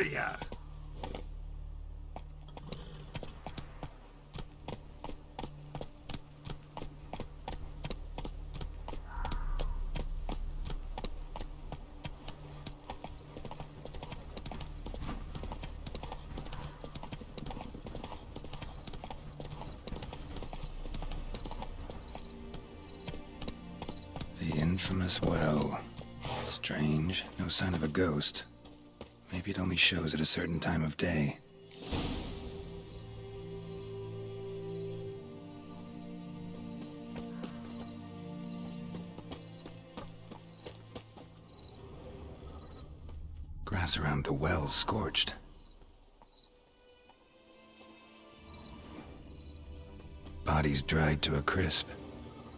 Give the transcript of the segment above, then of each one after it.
Yeah. The infamous well. Strange. No sign of a ghost. Maybe it only shows at a certain time of day. Grass around the well scorched. Bodies dried to a crisp.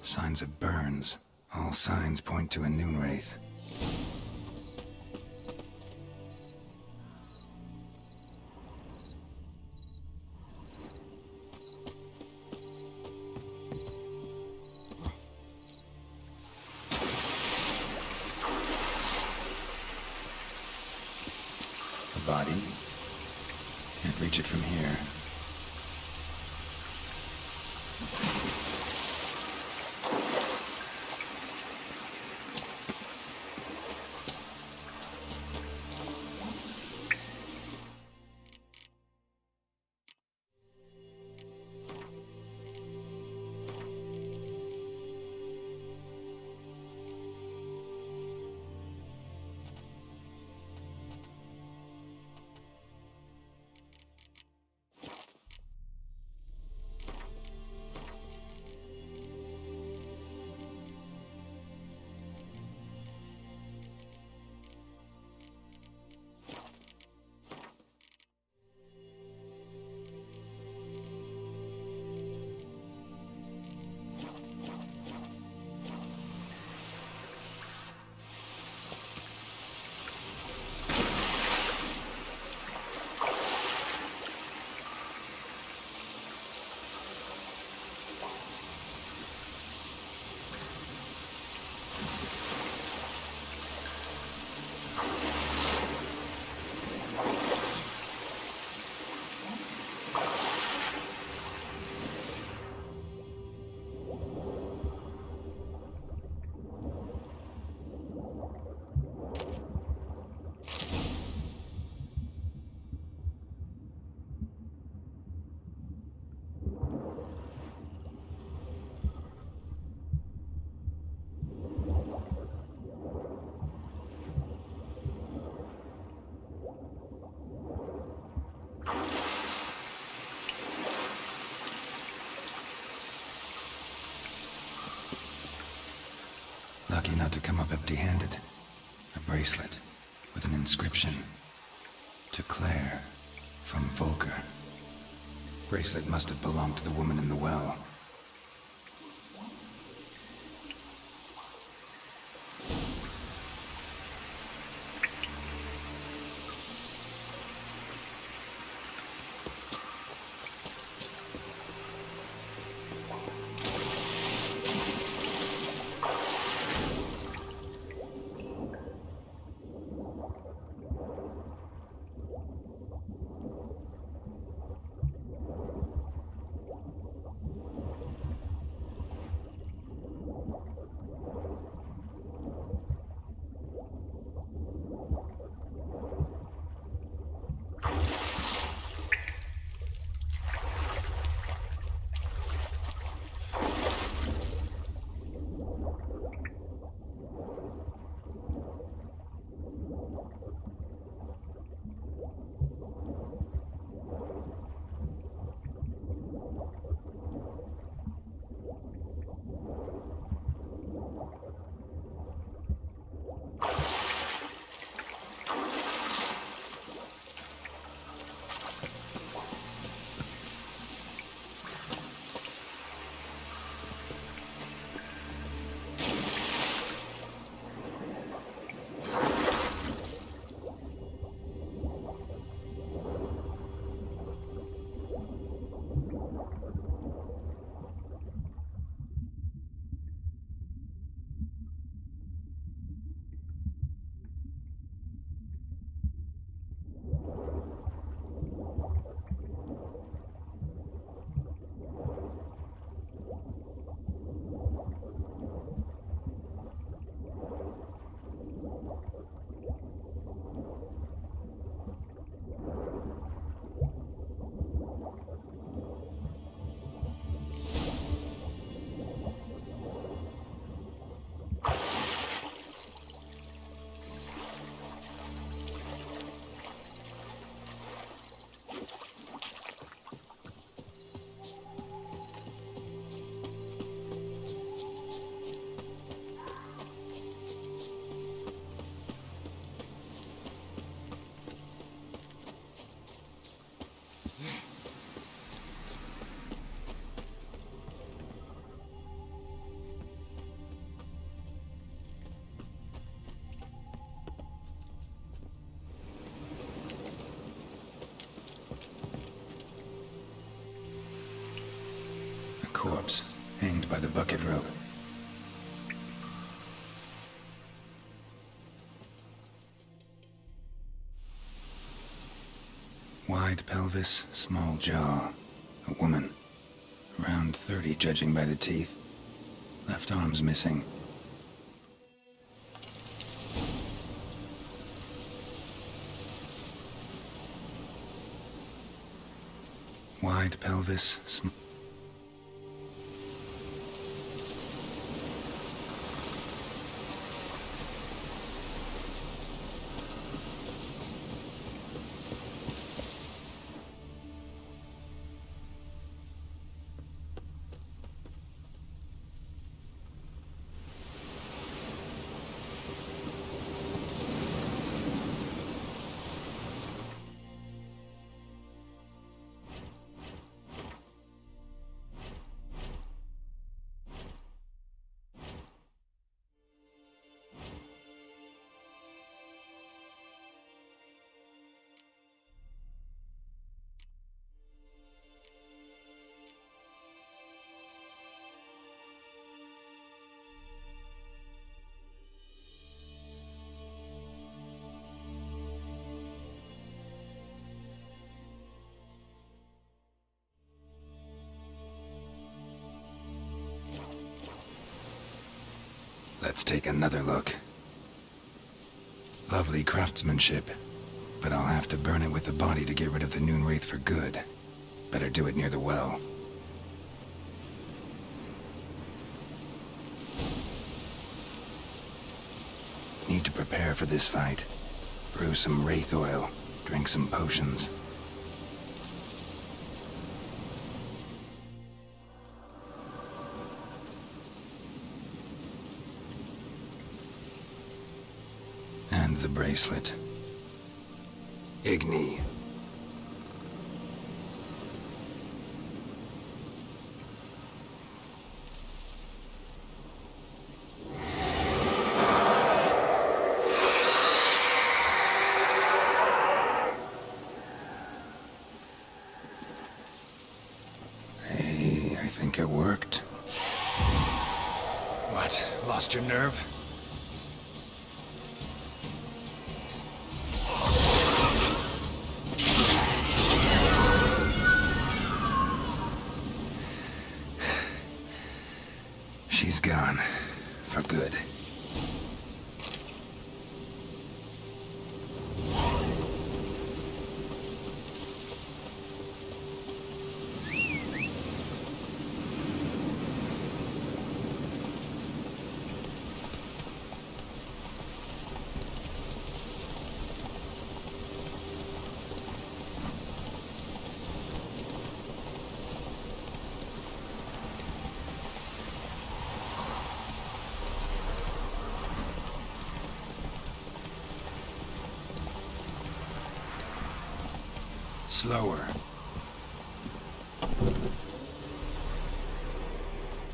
Signs of burns. All signs point to a noon wraith. A body. Can't reach it from here. Lucky not to come up empty-handed. A bracelet with an inscription. To Claire, from Volker. Bracelet must have belonged to the woman in the well. hanged by the bucket rope. Wide pelvis, small jaw. A woman. Around 30, judging by the teeth. Left arm's missing. Wide pelvis, Let's take another look. Lovely craftsmanship, but I'll have to burn it with the body to get rid of the Noon Wraith for good. Better do it near the well. Need to prepare for this fight. Brew some Wraith oil, drink some potions. And the bracelet. Igni. Hey, I think it worked. What? Lost your nerve? She's gone. For good. Slower.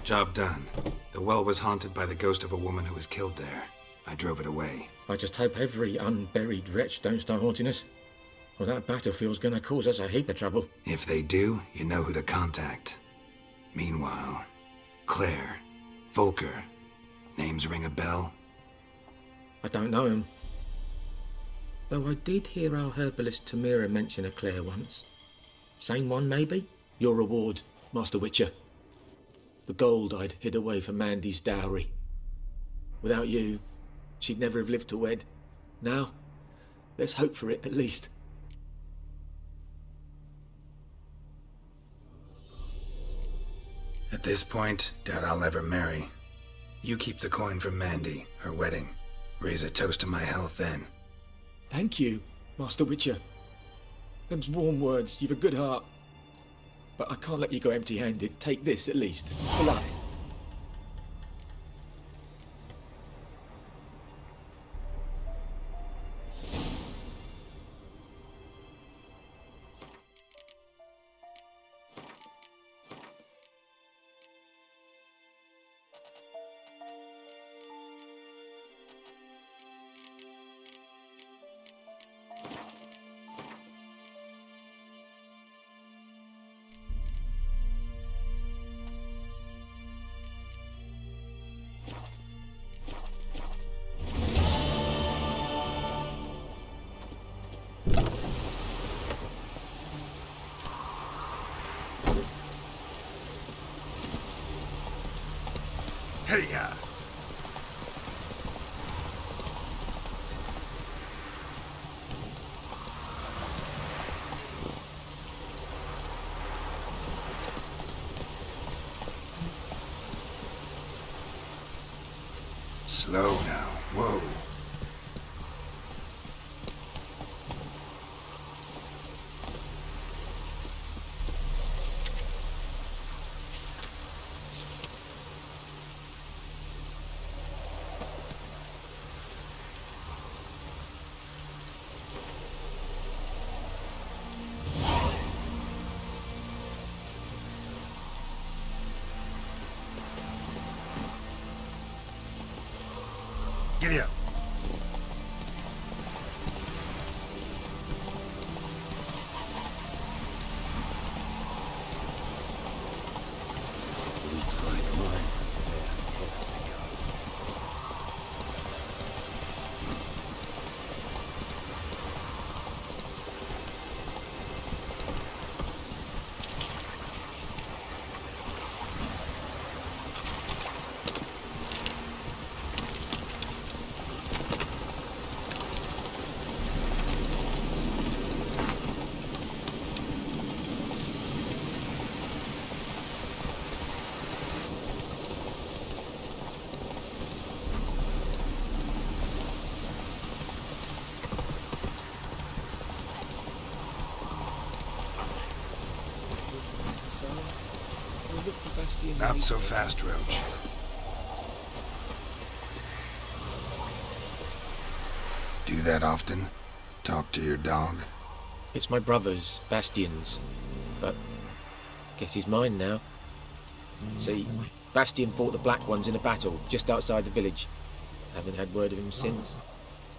Job done. The well was haunted by the ghost of a woman who was killed there. I drove it away. I just hope every unburied wretch don't start haunting us. Well, that battlefield's gonna cause us a heap of trouble. If they do, you know who to contact. Meanwhile, Claire, Volker, names ring a bell? I don't know him. Though I did hear our herbalist Tamira mention a Claire once. Same one, maybe? Your reward, Master Witcher. The gold I'd hid away for Mandy's dowry. Without you, she'd never have lived to wed. Now, let's hope for it, at least. At this point, doubt I'll ever marry. You keep the coin for Mandy, her wedding. Raise a toast to my health then. Thank you, Master Witcher. Them's warm words, you've a good heart. But I can't let you go empty-handed. Take this, at least, for luck. Hey-ya! Slow now. Whoa. Giddy up. Not so fast, Roach. Do that often? Talk to your dog? It's my brother's, Bastian's, but guess he's mine now. See, Bastian fought the Black Ones in a battle just outside the village. Haven't had word of him since.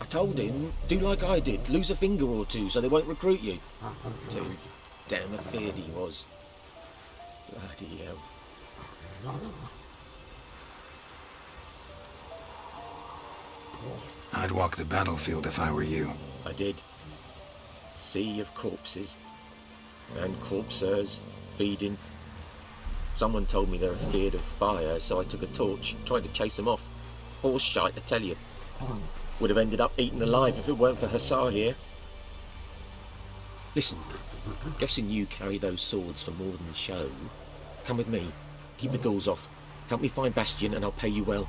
I told him, do like I did, lose a finger or two so they won't recruit you. Too damn afeard he was. Bloody hell. I'd walk the battlefield if I were you. I did. Sea of corpses. And corpsers feeding. Someone told me they're afeard of fire, so I took a torch, tried to chase them off. Horse shite, I tell you. Would have ended up eaten alive if it weren't for Hussar here. Listen, guessing you carry those swords for more than show. Come with me. Keep the ghouls off. Help me find Bastian and I'll pay you well.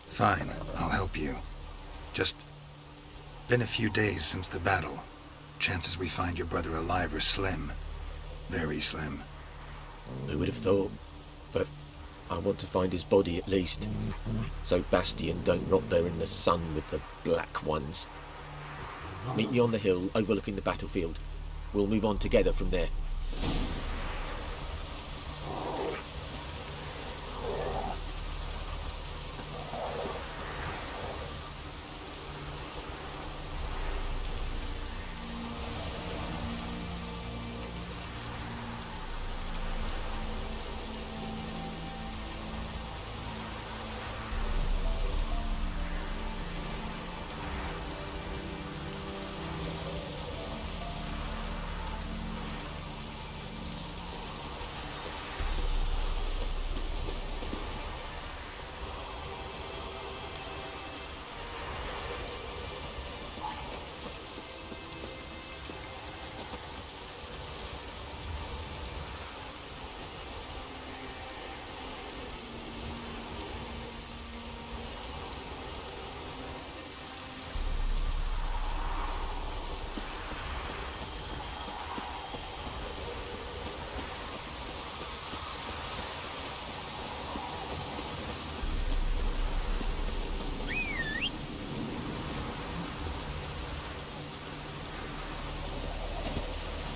Fine, I'll help you. Just been a few days since the battle. Chances we find your brother alive are slim. Very slim. Who would have thought? But I want to find his body at least. So Bastian don't rot there in the sun with the Black Ones. Meet me on the hill overlooking the battlefield. We'll move on together from there.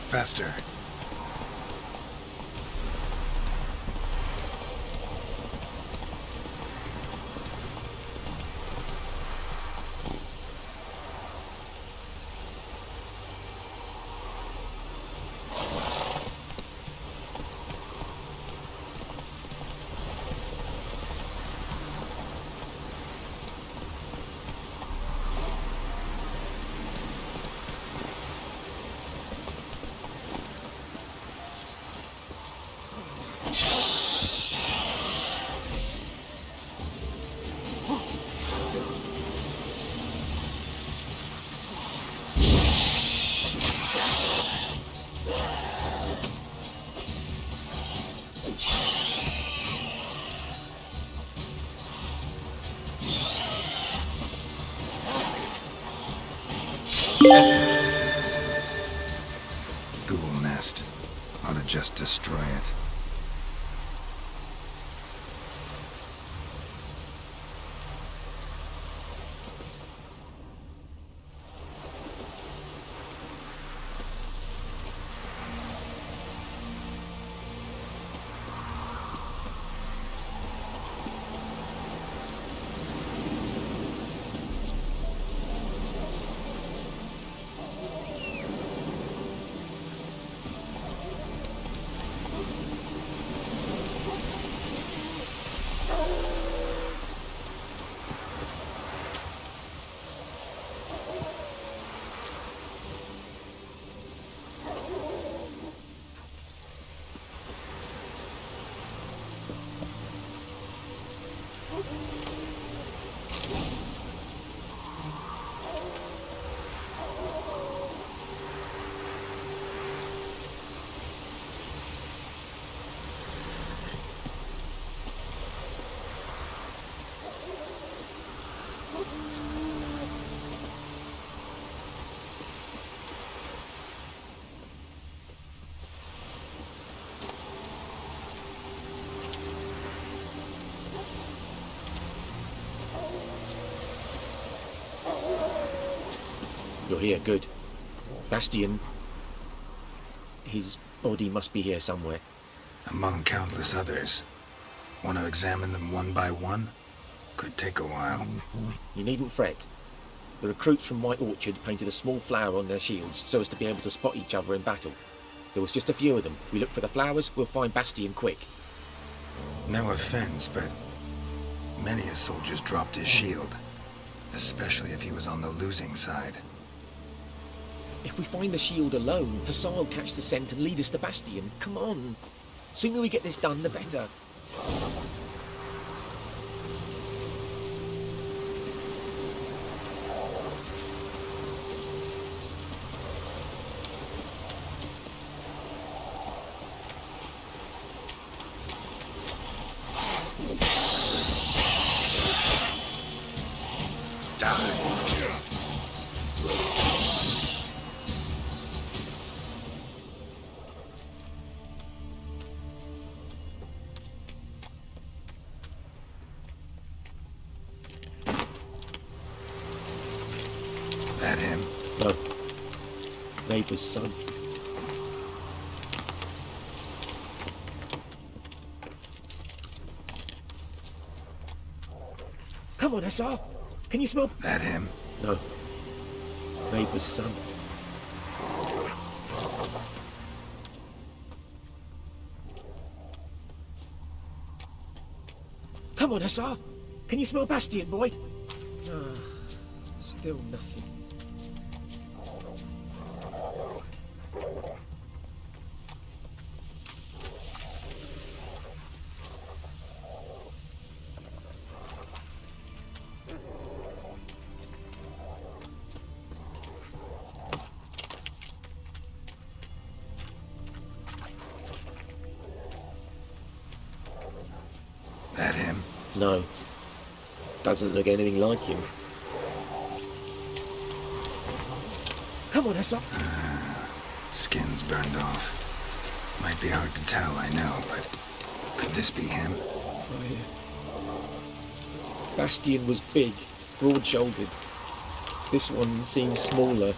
Faster. Ghoul nest. Ought to just destroy it. You're here, good. Bastian... His body must be here somewhere. Among countless others. Want to examine them one by one? Could take a while. You needn't fret. The recruits from White Orchard painted a small flower on their shields so as to be able to spot each other in battle. There was just a few of them. We look for the flowers, we'll find Bastian quick. No offense, but many a soldier's dropped his shield. Especially if he was on the losing side. If we find the shield alone, Hussar will catch the scent and lead us to Bastian. Come on. Sooner we get this done, the better. That him? No. Neighbour's son. Come on, Hussar. Can you smell? That him? No. Neighbour's son. Come on, Hussar. Can you smell Bastian, boy? Still nothing. That him? No. Doesn't look anything like him. Come on, Hussar. Skin's burned off. Might be hard to tell, I know, but could this be him? Oh, yeah. Bastian was big, broad-shouldered. This one seems smaller,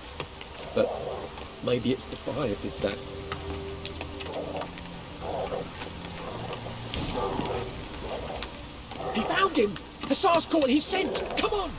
but maybe it's the fire did that. He found him! Hussar's caught his scent! Come on!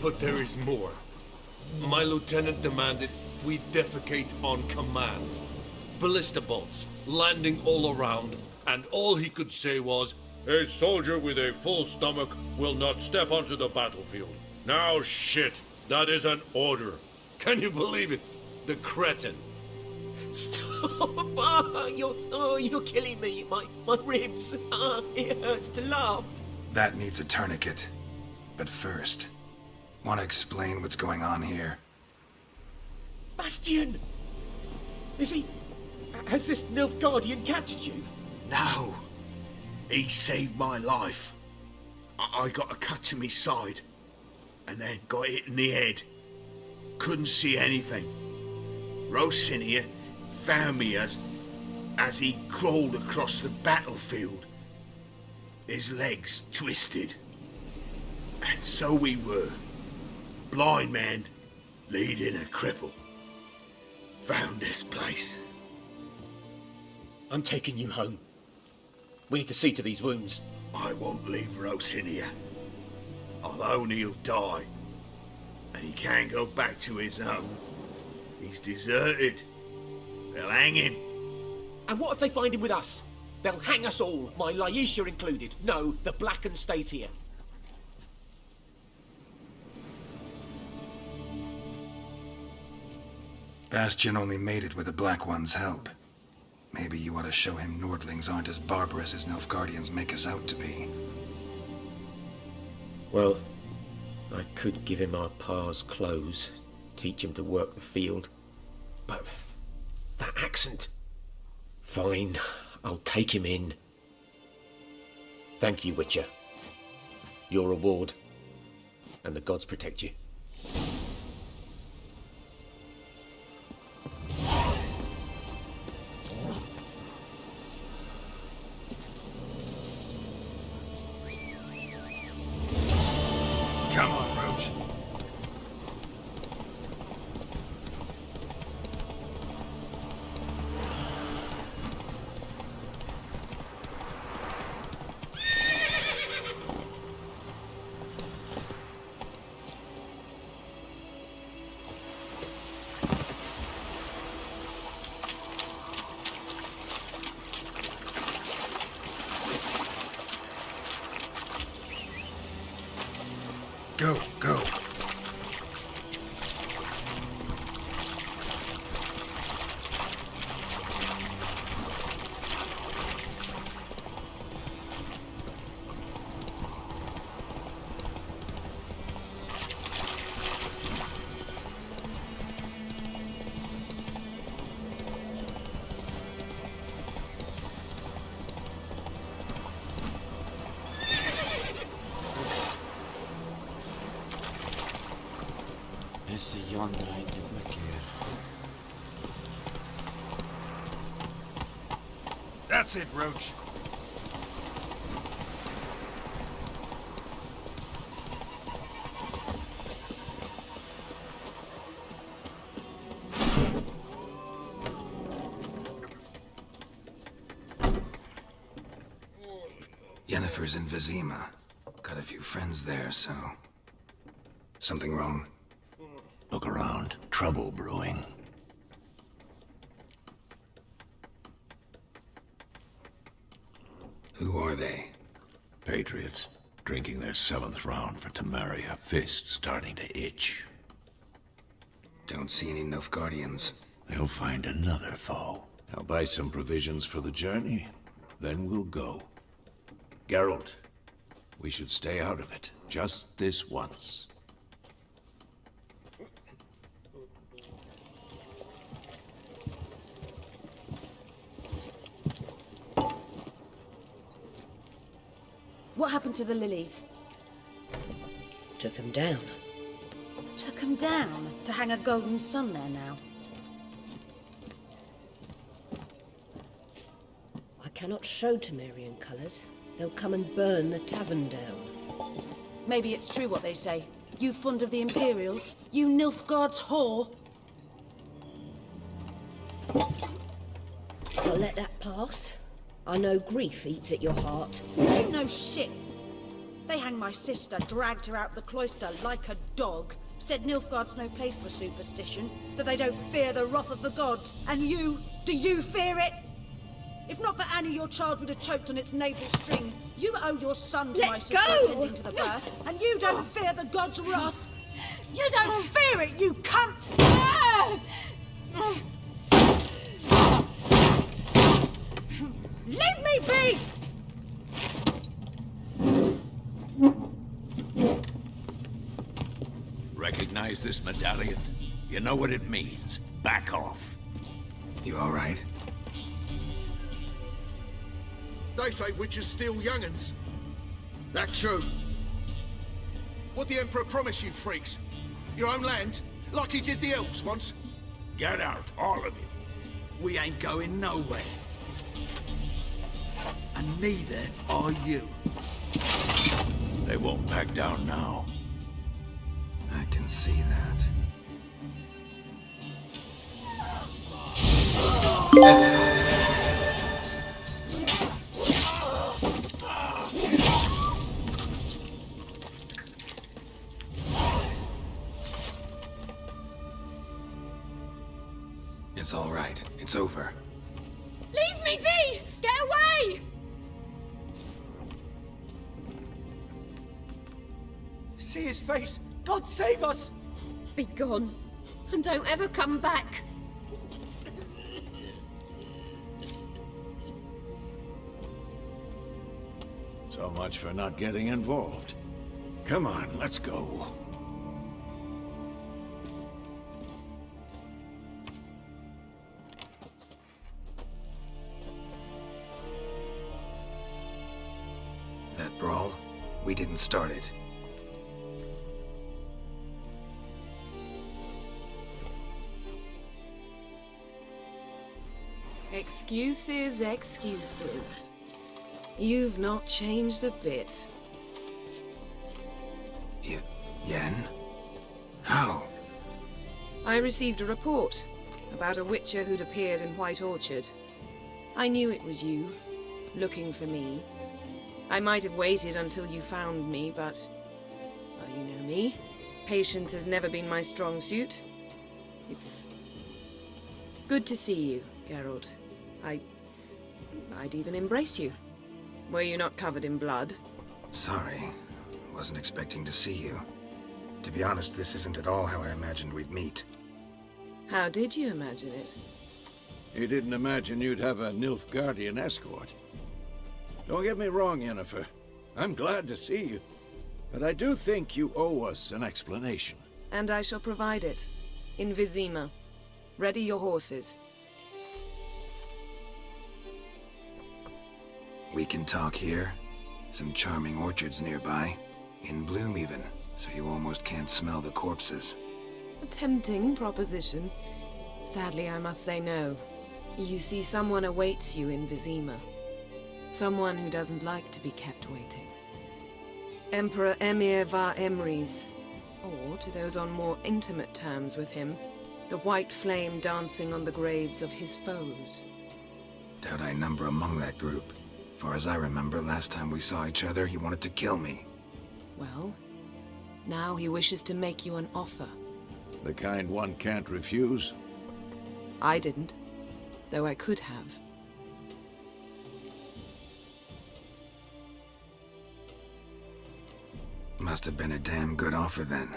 But there is more. My lieutenant demanded we defecate on command. Ballista bolts landing all around, and all he could say was, "A soldier with a full stomach will not step onto the battlefield." Now shit, that is an order. Can you believe it? The cretin. Stop! You're killing me. My ribs. It hurts to laugh. That needs a tourniquet. But first, Want to explain what's going on here? Bastian! Is he... Has this Nilfgaardian captured you? No. He saved my life. I got a cut to my side, and then got hit in the head. Couldn't see anything. Rosinia found me as he crawled across the battlefield. His legs twisted. And so we were. Blind man leading a cripple. Found this place. I'm taking you home. We need to see to these wounds. I won't leave Rosinia. Alone he'll die. And he can't go back to his own. He's deserted. They'll hang him. And what if they find him with us? They'll hang us all, my Laisha included. No, the Blacken stays here. Bastian only made it with the Black One's help. Maybe you ought to show him Nordlings aren't as barbarous as Nilfgaardians make us out to be. Well, I could give him our pa's clothes, teach him to work the field. But that accent... Fine, I'll take him in. Thank you, Witcher. Your reward. And the gods protect you. Come on, Roach. Go, go. Esse yonder ain't the That's it, Roach. Yennefer's in Vizima. Got a few friends there, so... Something wrong? Look around. Trouble brewing. Who are they? Patriots. Drinking their 7th round for Temeria. Fists starting to itch. Don't see any Nilfgaardians. They'll find another foe. I'll buy some provisions for the journey. Then we'll go. Geralt, we should stay out of it. Just this once. What happened to the lilies? Took him down. Took them down to hang a golden sun there now. I cannot show Temerian colours. They'll come and burn the tavern down. Maybe it's true what they say. You fond of the Imperials? You Nilfgaard's whore? I'll let that pass. I know grief eats at your heart. You know shit. They hanged my sister, dragged her out the cloister like a dog. Said Nilfgaard's no place for superstition, that they don't fear the wrath of the gods. And you, do you fear it? If not for Annie, your child would have choked on its navel string. You owe your son to Let my sister go! attending to the birth, and you don't fear the gods' wrath. You don't fear it, you cunt! Leave me be! recognize this medallion? You know what it means. Back off. You all right? They say witches steal young'uns. That true? What the Emperor promise you, freaks? Your own land? Like he did the elves once? Get out, all of you. We ain't going nowhere. And neither are you. They won't back down now. I can see that. It's all right. It's over. Leave me be! Get away! See his face! God save us! Be gone, and don't ever come back. So much for not getting involved. Come on, let's go. That brawl, we didn't start it. Excuses, excuses. You've not changed a bit. Yen? How? I received a report about a witcher who'd appeared in White Orchard. I knew it was you, looking for me. I might have waited until you found me, but... well, you know me. Patience has never been my strong suit. It's... good to see you, Geralt. I'd even embrace you. Were you not covered in blood? Sorry. Wasn't expecting to see you. To be honest, this isn't at all how I imagined we'd meet. How did you imagine it? You didn't imagine you'd have a Nilfgaardian escort. Don't get me wrong, Yennefer. I'm glad to see you. But I do think you owe us an explanation. And I shall provide it. In Vizima. Ready your horses. We can talk here. Some charming orchards nearby. In bloom even, so you almost can't smell the corpses. A tempting proposition. Sadly, I must say no. You see, someone awaits you in Vizima. Someone who doesn't like to be kept waiting. Emperor Emir var Emrys. Or, to those on more intimate terms with him, the white flame dancing on the graves of his foes. Doubt I number among that group. Far as I remember, last time we saw each other, he wanted to kill me. Well, now he wishes to make you an offer. The kind one can't refuse? I didn't, though I could have. Must have been a damn good offer then.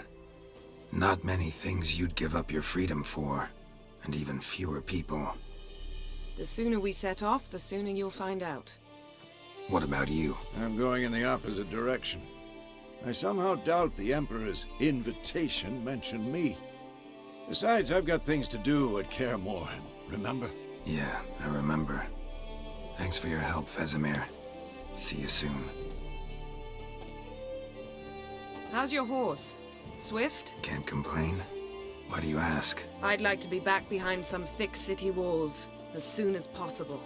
Not many things you'd give up your freedom for, and even fewer people. The sooner we set off, the sooner you'll find out. What about you? I'm going in the opposite direction. I somehow doubt the Emperor's invitation mentioned me. Besides, I've got things to do at Kaer Morhen, remember? Yeah, I remember. Thanks for your help, Vesemir. See you soon. How's your horse? Swift? Can't complain. Why do you ask? I'd like to be back behind some thick city walls as soon as possible.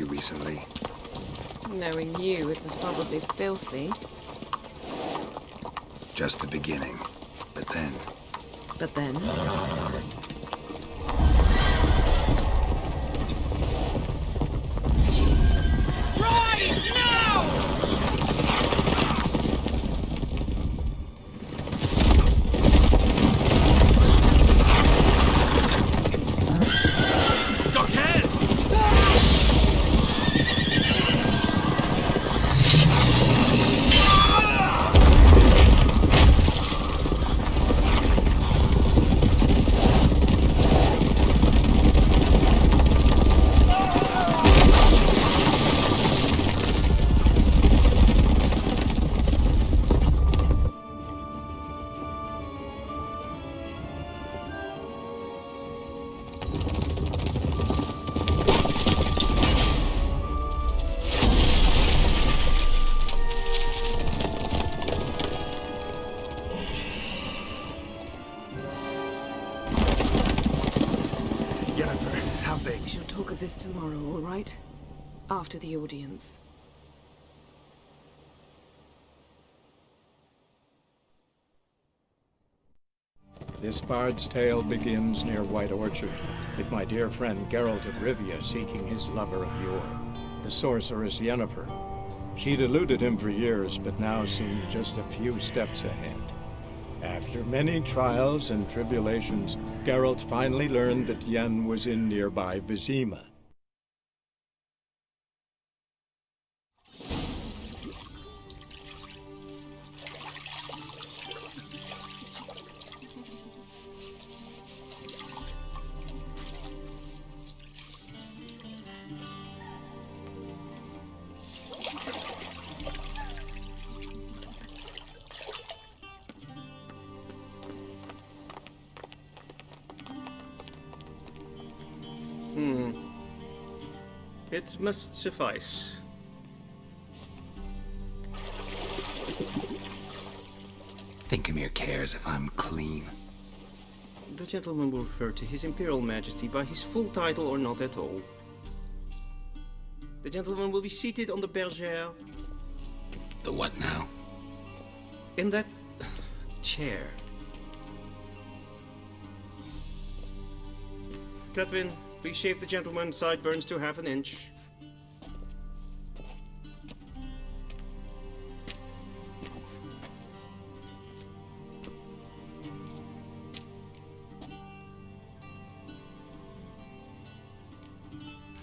Recently. Knowing you, it was probably filthy. Just the beginning. But then... of this tomorrow, all right? After the audience. This bard's tale begins near White Orchard, with my dear friend Geralt of Rivia seeking his lover of yore, the sorceress Yennefer. She'd eluded him for years, but now seemed just a few steps ahead. After many trials and tribulations, Geralt finally learned that Yen was in nearby Vizima. It must suffice. Thinkamere cares if I'm clean. The gentleman will refer to His Imperial Majesty by his full title or not at all. The gentleman will be seated on the bergère. The what now? In that chair. Cletwin, please shave the gentleman's sideburns to half an inch.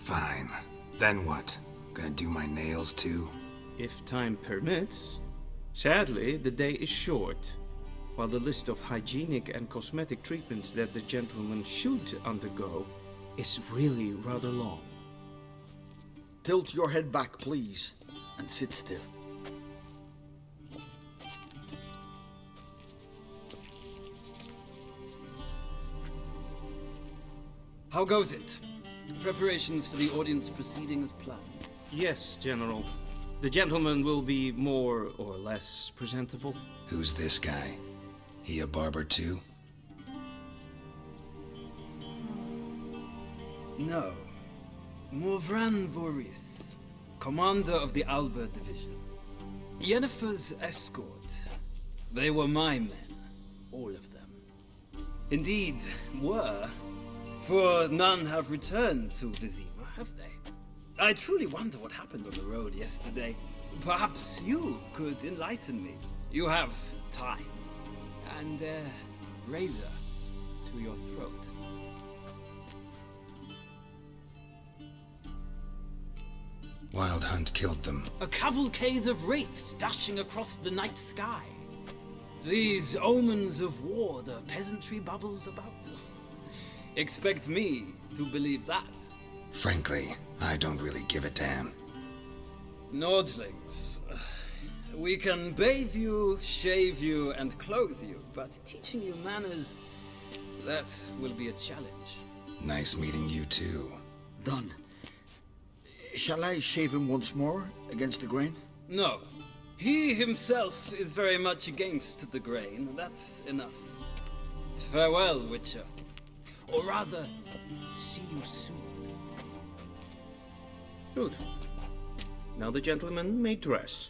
Fine. Then what? Gonna do my nails too? If time permits. Sadly, the day is short, while the list of hygienic and cosmetic treatments that the gentleman should undergo is really rather long. Tilt your head back, please, and sit still. How goes it? Preparations for the audience proceeding as planned? Yes, General. The gentleman will be more or less presentable. Who's this guy? He a barber too? No. Morvran Vorius, commander of the Albert Division. Yennefer's escort. They were my men. All of them. Indeed, were. For none have returned to Vizima, have they? I truly wonder what happened on the road yesterday. Perhaps you could enlighten me. You have time. And a razor to your throat. Wild Hunt killed them. A cavalcade of wraiths dashing across the night sky. These omens of war the peasantry bubbles about. Expect me to believe that. Frankly, I don't really give a damn. Nordlings. We can bathe you, shave you, and clothe you, but teaching you manners, that will be a challenge. Nice meeting you too. Done. Shall I shave him once more, against the grain? No. He himself is very much against the grain. That's enough. Farewell, Witcher. Or rather, see you soon. Good. Now the gentleman may dress.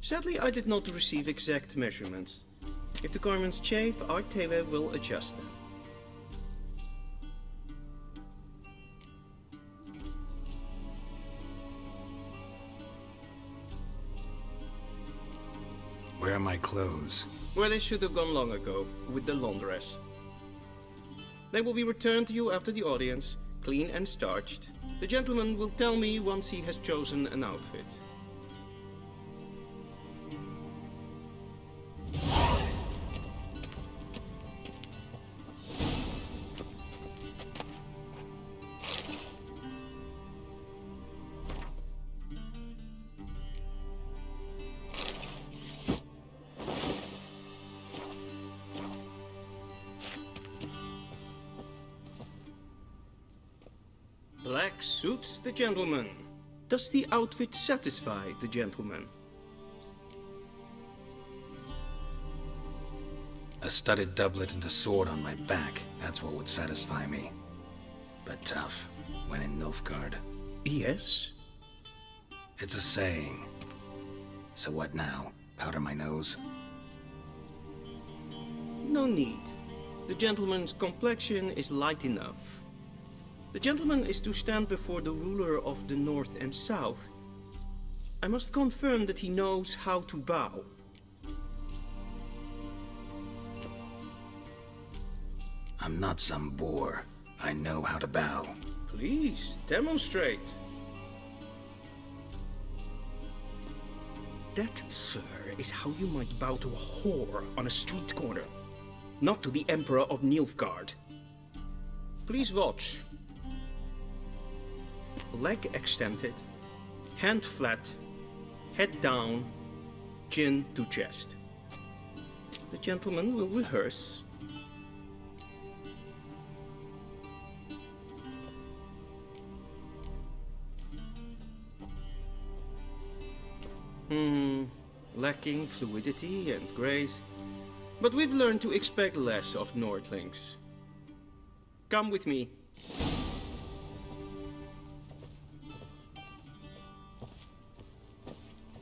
Sadly, I did not receive exact measurements. If the garments chafe, our tailor will adjust them. Where are my clothes? Where they should have gone long ago, with the laundress. They will be returned to you after the audience, clean and starched. The gentleman will tell me once he has chosen an outfit. suits the gentleman. Does the outfit satisfy the gentleman? A studded doublet and a sword on my back, that's what would satisfy me. But tough, when in Nilfgaard. Yes? It's a saying. So what now? Powder my nose? No need. The gentleman's complexion is light enough. The gentleman is to stand before the ruler of the North and South. I must confirm that he knows how to bow. I'm not some boor. I know how to bow. Please, demonstrate. That, sir, is how you might bow to a whore on a street corner, not to the Emperor of Nilfgaard. Please watch. Leg extended, hand flat, head down, chin to chest. The gentleman will rehearse. Lacking fluidity and grace. But we've learned to expect less of Nordlings. Come with me.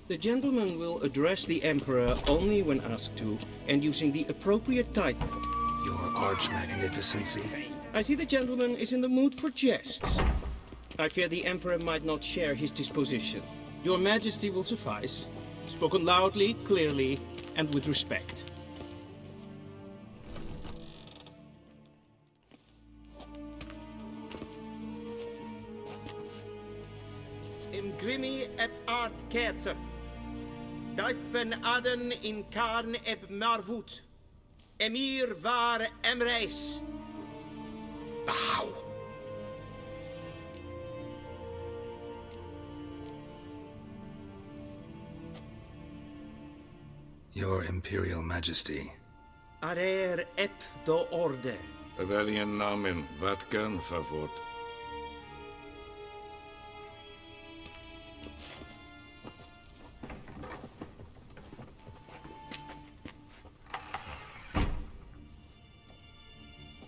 The gentleman will address the Emperor only when asked to, and using the appropriate title. Your Arch-Magnificency? I see the gentleman is in the mood for jests. I fear the Emperor might not share his disposition. Your Majesty will suffice. Spoken loudly, clearly, and with respect. Im grimi eb art ketzer. Dijfen aden in karn eb marvoet. Emir var emreis. Bow. Your Imperial Majesty. Arer ep the orde. Evelian namen, vatkan favort.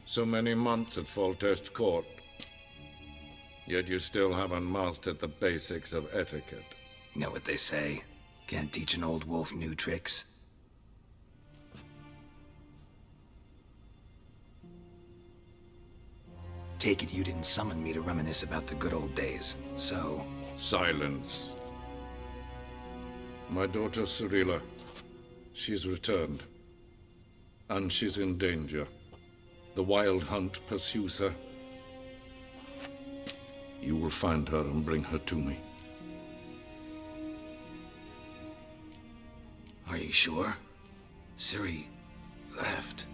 So many months at Foltest Court, yet you still haven't mastered the basics of etiquette. Know what they say? Can't teach an old wolf new tricks. Take it you didn't summon me to reminisce about the good old days, so... Silence. My daughter Cirilla, she's returned. And she's in danger. The Wild Hunt pursues her. You will find her and bring her to me. Are you sure? Ciri left.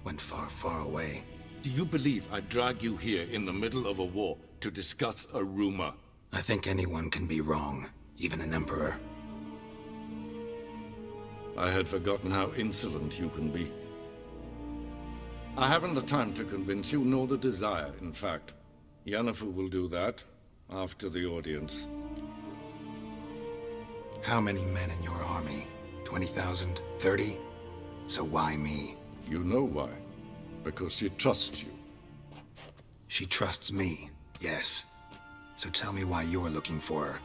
Went far, far away. Do you believe I'd drag you here in the middle of a war to discuss a rumor? I think anyone can be wrong, even an emperor. I had forgotten how insolent you can be. I haven't the time to convince you, nor the desire, in fact. Yennefer will do that after the audience. How many men in your army? 20,000? 30? So why me? You know why. Because she trusts you. She trusts me, yes. So tell me why you're looking for her.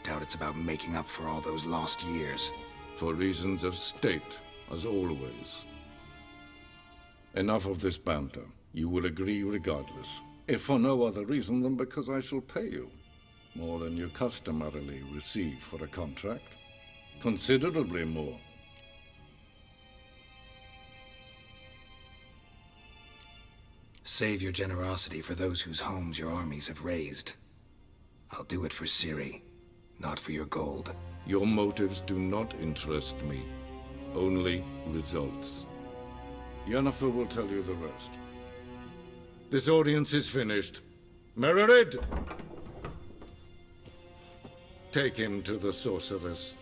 Doubt it's about making up for all those lost years. For reasons of state, as always. Enough of this banter. You will agree regardless. If for no other reason than because I shall pay you. More than you customarily receive for a contract. Considerably more. Save your generosity for those whose homes your armies have razed. I'll do it for Ciri, not for your gold. Your motives do not interest me. Only results. Yennefer will tell you the rest. This audience is finished. Mererid! Take him to the sorceress.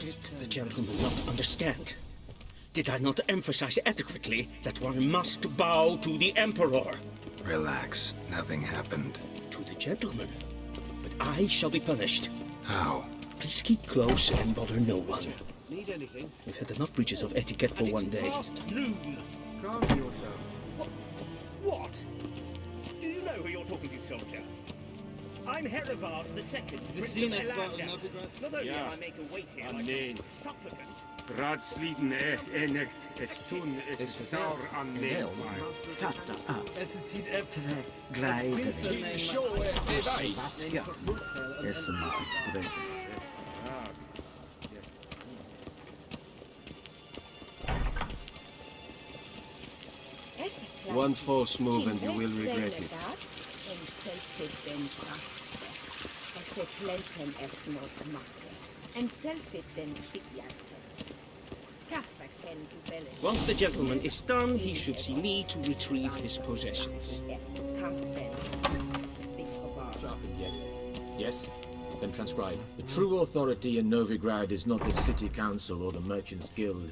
Did the gentleman not understand? Did I not emphasize adequately that one must bow to the Emperor? Relax. Nothing happened. To the gentleman. But I shall be punished. How? Please keep close and bother no one. Need anything? We've had enough breaches of etiquette for one day. Past noon. Calm yourself. What? Do you know who you're talking to, soldier? I'm Herivard II, Prince of Elanda. Not only am I made to wait here, I shall be supplicant. Raadsliden enigt es tun es saur an Fatta att glädje vattga är som att sträng. One false move and you will regret it. Once the gentleman is done, he should see me to retrieve his possessions. Yes? Then transcribe. The true authority in Novigrad is not the city council or the merchants' guild.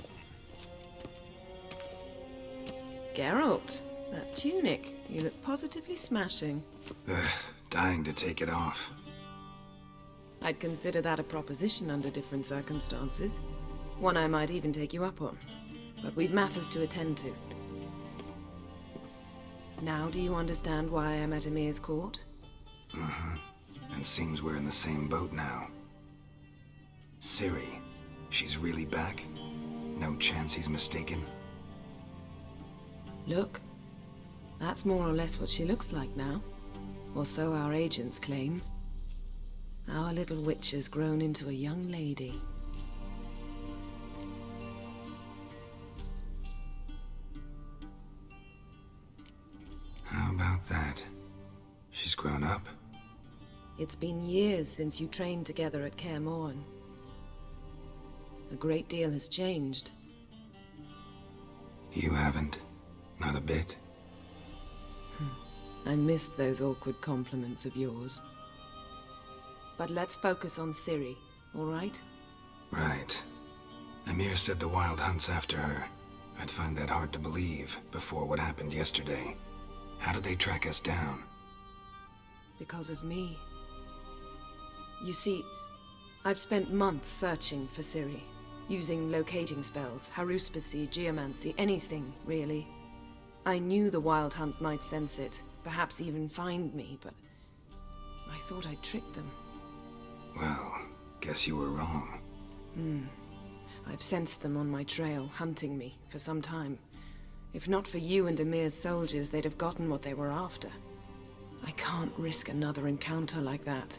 Geralt, that tunic. You look positively smashing. Dying to take it off. I'd consider that a proposition under different circumstances. One I might even take you up on. But we've matters to attend to. Now do you understand why I'm at Emir's court? Mm-hmm. And seems we're in the same boat now. Ciri, she's really back? No chance he's mistaken? Look, that's more or less what she looks like now. Or so our agents claim. Our little witch has grown into a young lady. How about that? She's grown up? It's been years since you trained together at Kaer Morhen. A great deal has changed. You haven't? Not a bit? I missed those awkward compliments of yours. But let's focus on Ciri, all right? Right. Emir said the Wild Hunt's after her. I'd find that hard to believe before what happened yesterday. How did they track us down? Because of me. You see, I've spent months searching for Ciri, using locating spells, haruspicy, geomancy, anything, really. I knew the Wild Hunt might sense it, perhaps even find me, but I thought I'd tricked them. Well, guess you were wrong. I've sensed them on my trail, hunting me, for some time. If not for you and Emir's soldiers, they'd have gotten what they were after. I can't risk another encounter like that.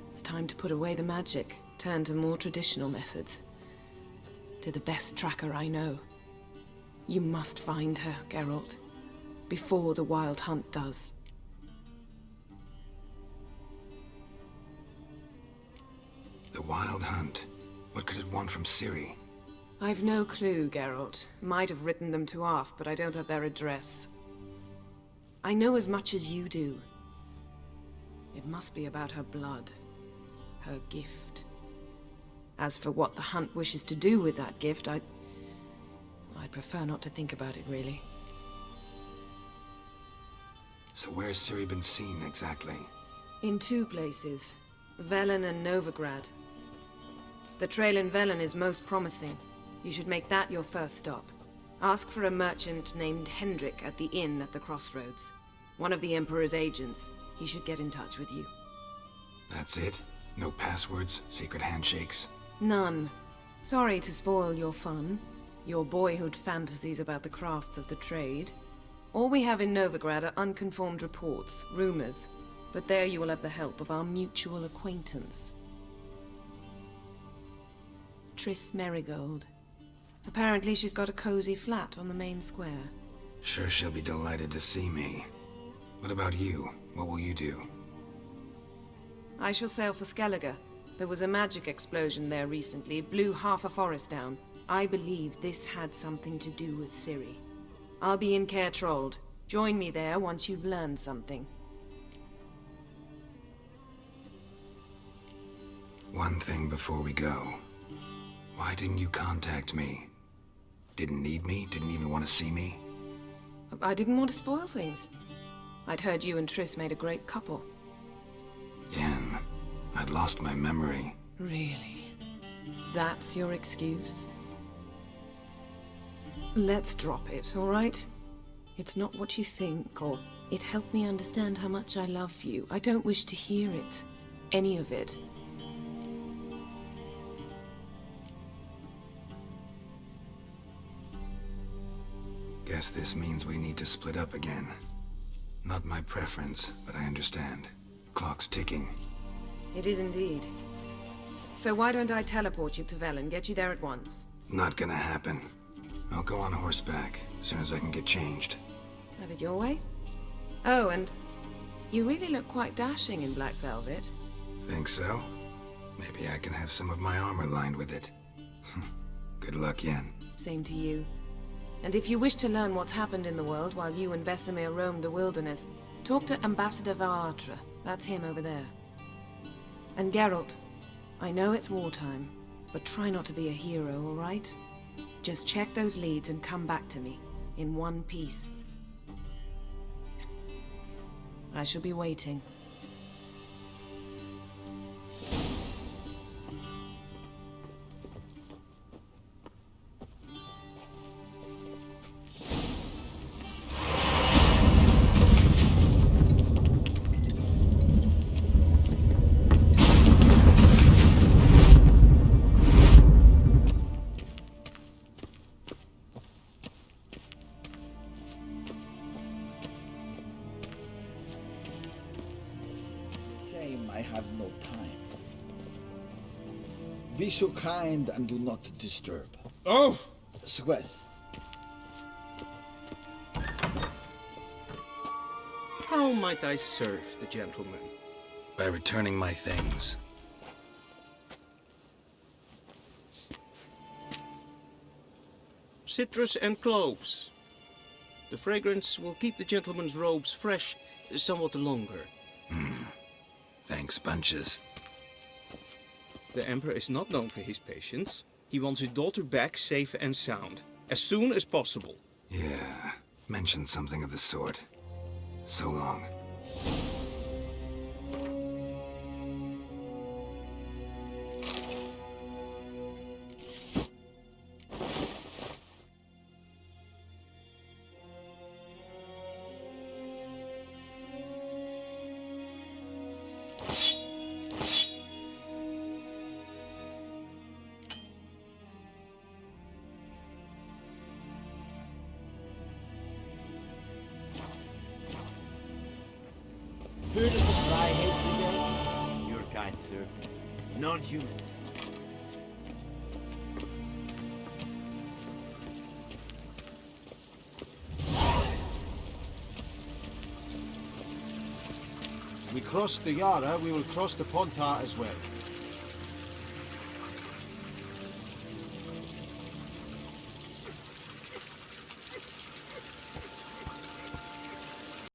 It's time to put away the magic, turn to more traditional methods. To the best tracker I know. You must find her, Geralt. Before the Wild Hunt does. The Wild Hunt? What could it want from Ciri? I've no clue, Geralt. Might have written them to ask, but I don't have their address. I know as much as you do. It must be about her blood. Her gift. As for what the Hunt wishes to do with that gift, I'd prefer not to think about it, really. So where's Ciri been seen, exactly? In two places. Velen and Novigrad. The trail in Velen is most promising. You should make that your first stop. Ask for a merchant named Hendrik at the inn at the crossroads. One of the Emperor's agents. He should get in touch with you. That's it? No passwords, secret handshakes? None. Sorry to spoil your fun. Your boyhood fantasies about the crafts of the trade. All we have in Novigrad are unconformed reports, rumors. But there you will have the help of our mutual acquaintance. Triss Merigold. Apparently she's got a cozy flat on the main square. Sure she'll be delighted to see me. What about you? What will you do? I shall sail for Skellige. There was a magic explosion there recently, blew half a forest down. I believe this had something to do with Ciri. I'll be in Caer Trolde. Join me there once you've learned something. One thing before we go. Why didn't you contact me? Didn't need me? Didn't even want to see me? I didn't want to spoil things. I'd heard you and Triss made a great couple. Yen, I'd lost my memory. Really? That's your excuse? Let's drop it, all right? It's not what you think, or it helped me understand how much I love you. I don't wish to hear it. Any of it. Guess this means we need to split up again. Not my preference, but I understand. Clock's ticking. It is indeed. So why don't I teleport you to Velen, get you there at once? Not gonna happen. I'll go on horseback, as soon as I can get changed. Have it your way? Oh, and you really look quite dashing in black velvet. Think so? Maybe I can have some of my armor lined with it. Good luck, Yen. Same to you. And if you wish to learn what's happened in the world while you and Vesemir roamed the wilderness, talk to Ambassador Vaatra. That's him over there. And Geralt, I know it's wartime, but try not to be a hero, all right? Just check those leads and come back to me, in one piece. I shall be waiting. I have no time. Be so kind and do not disturb. Oh! Squez. How might I serve the gentleman? By returning my things. Citrus and cloves. The fragrance will keep the gentleman's robes fresh somewhat longer. Thanks, bunches. The Emperor is not known for his patience. He wants his daughter back safe and sound, as soon as possible. Yeah, mentioned something of the sort. So long. Heard of the Dryhead Brigade? Your kind served. Non-humans. We crossed the Yara, we will cross the Pontar as well.